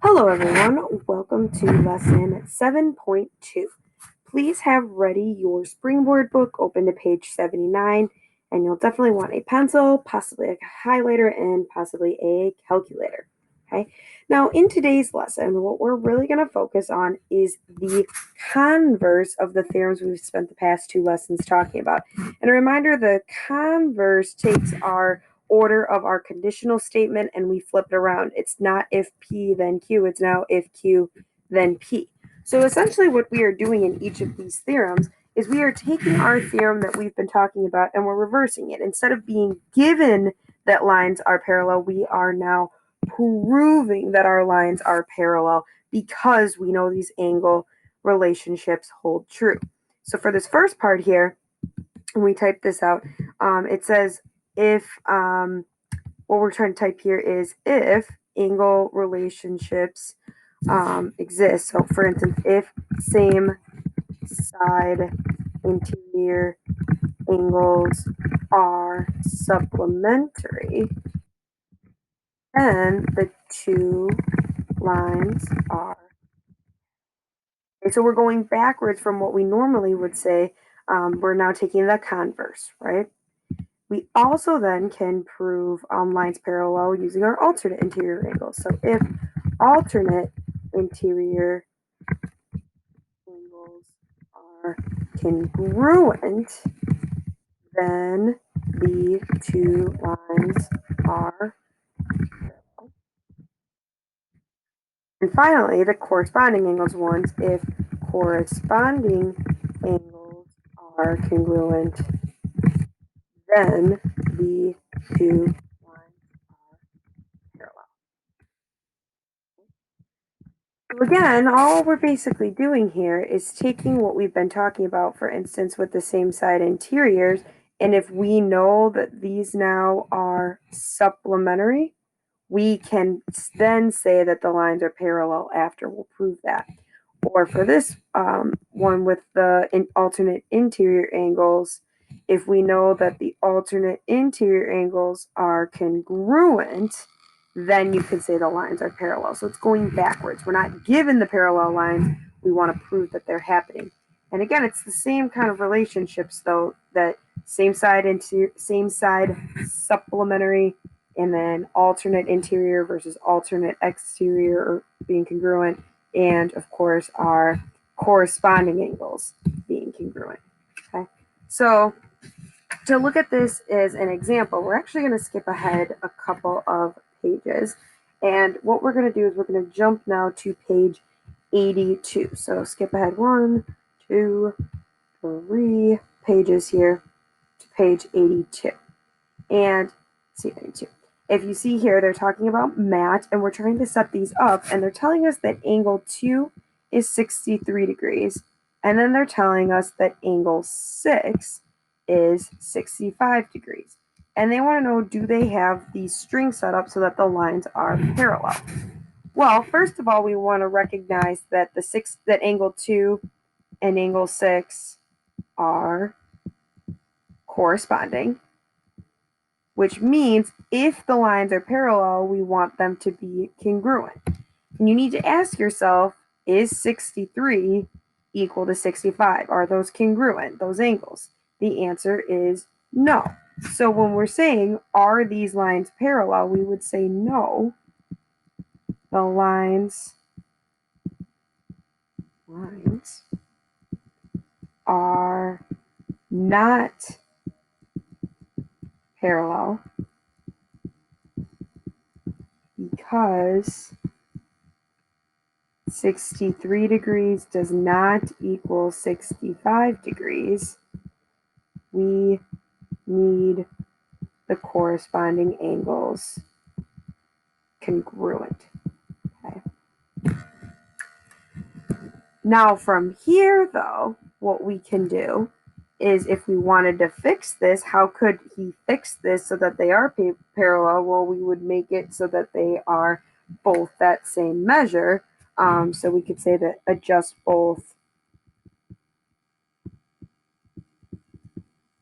Hello everyone, welcome to lesson 7.2. Please have ready your Springboard book open to page 79, and you'll definitely want a pencil, possibly a highlighter, and possibly a calculator. Okay, now in today's lesson, what we're really going to focus on is the converse of the theorems we've spent the past two lessons talking about. And a reminder, the converse takes our order of our conditional statement and we flip it around. It's not if P then Q, it's now if Q then P. So essentially what we are doing in each of these theorems is we are taking our theorem that we've been talking about and we're reversing it. Instead of being given that lines are parallel, we are now proving that our lines are parallel because we know these angle relationships hold true. So for this first part here, when we type this out, it says if what we're trying to type here is if angle relationships exist. So for instance, if same side interior angles are supplementary, then the two lines are. Okay, so we're going backwards from what we normally would say. We're now taking the converse, right? We also then can prove lines parallel using our alternate interior angles. So if alternate interior angles are congruent, then the two lines are parallel. And finally, the corresponding angles ones, if corresponding angles are congruent, then the two lines are parallel. So again, all we're basically doing here is taking what we've been talking about, for instance, with the same side interiors, and if we know that these now are supplementary, we can then say that the lines are parallel after we'll prove that. Or for this one with the alternate interior angles, if we know that the alternate interior angles are congruent, then you can say the lines are parallel. So it's going backwards. We're not given the parallel lines. We want to prove that they're happening. And again, it's the same kind of relationships, though, that same side supplementary, and then alternate interior versus alternate exterior being congruent, and of course our corresponding angles being congruent. Okay, so to look at this as an example, we're actually going to skip ahead a couple of pages, and what we're going to do is we're going to jump now to page 82. So skip ahead 1, 2, 3 pages here to page 82. And see 82. If you see here, they're talking about mat, and we're trying to set these up, and they're telling us that angle 2 is 63 degrees, and then they're telling us that angle 6 is 65 degrees. And they want to know, do they have these strings set up so that the lines are parallel? Well, first of all, we want to recognize that that angle 2 and angle 6 are corresponding, which means if the lines are parallel, we want them to be congruent. And you need to ask yourself, is 63 equal to 65? Are those congruent, those angles? The answer is no. So when we're saying, are these lines parallel, we would say no. The lines are not parallel because 63 degrees does not equal 65 degrees. We need the corresponding angles congruent. Okay. Now from here, though, what we can do is if we wanted to fix this, how could he fix this so that they are parallel? Well, we would make it so that they are both that same measure. So we could say that adjust both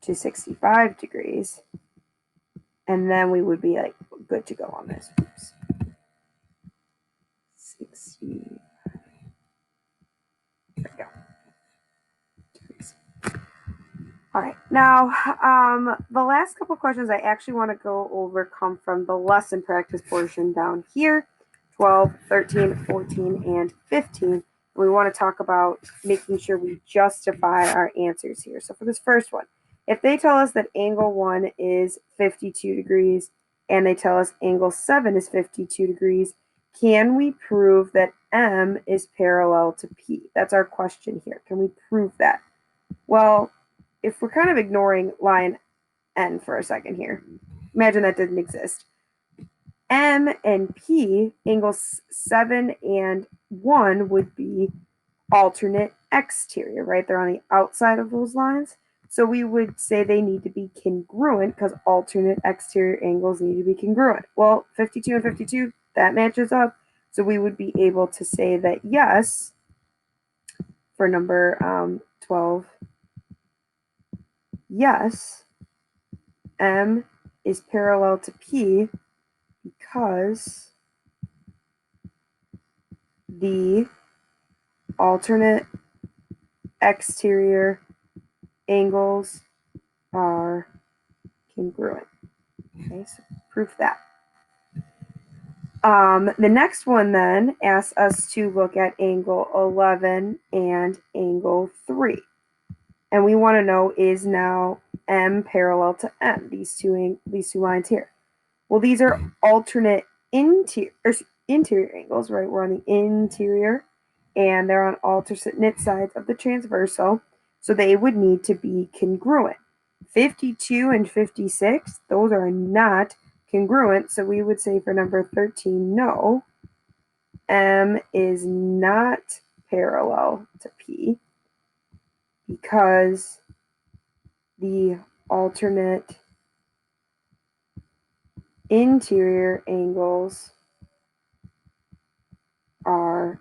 to 65 degrees, and then we would be like good to go on this. Oops. 60. There we go. All right, now the last couple questions I actually want to go over come from the lesson practice portion down here, 12, 13, 14, and 15. We want to talk about making sure we justify our answers here. So for this first one, if they tell us that angle 1 is 52 degrees and they tell us angle 7 is 52 degrees, can we prove that M is parallel to P? That's our question here. Can we prove that? Well, if we're kind of ignoring line N for a second here, imagine that didn't exist. M and P, angles 7 and 1 would be alternate exterior, right? They're on the outside of those lines. So we would say they need to be congruent because alternate exterior angles need to be congruent. Well, 52 and 52, that matches up. So we would be able to say that yes, for number 12, yes, M is parallel to P because the alternate exterior angles are congruent. Okay, so proof that. The next one then asks us to look at angle 11 and angle 3. And we want to know, is now M parallel to M, these two lines here? Well, these are alternate interior angles, right? We're on the interior, and they're on alternate sides of the transversal, so they would need to be congruent. 52 and 56, those are not congruent, so we would say for number 13, no, M is not parallel to P because the alternate interior angles are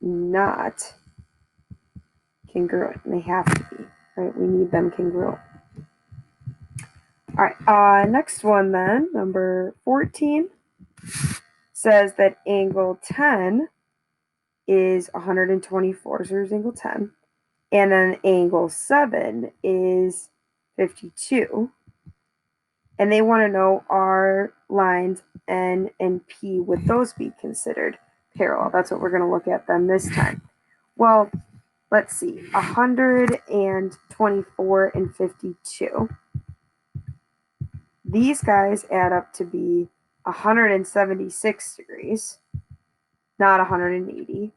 not congruent, and they have to be, right? We need them congruent. All right, next one then, number 14, says that angle 10 is 124, so there's angle 10, and then angle 7 is 52, and they want to know, are lines N and P, would those be considered parallel? That's what we're going to look at then this time. Well, let's see, 124 and 52. These guys add up to be 176 degrees, not 180.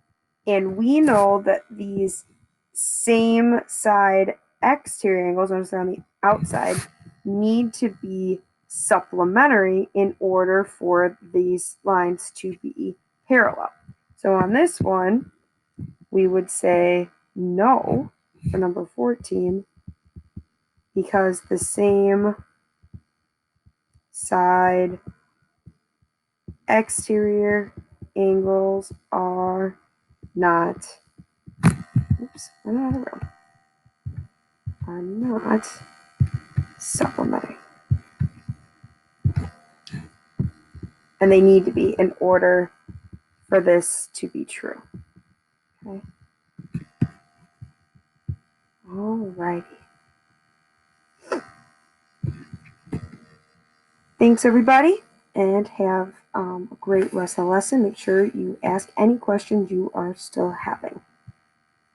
And we know that these same side exterior angles, notice they're on the outside, need to be supplementary in order for these lines to be parallel. So on this one, we would say no for number 14 because the same side exterior angles are not, are not supplementary. And they need to be in order for this to be true. Okay. Alrighty. Thanks, everybody, and have a great rest of the lesson. Make sure you ask any questions you are still having.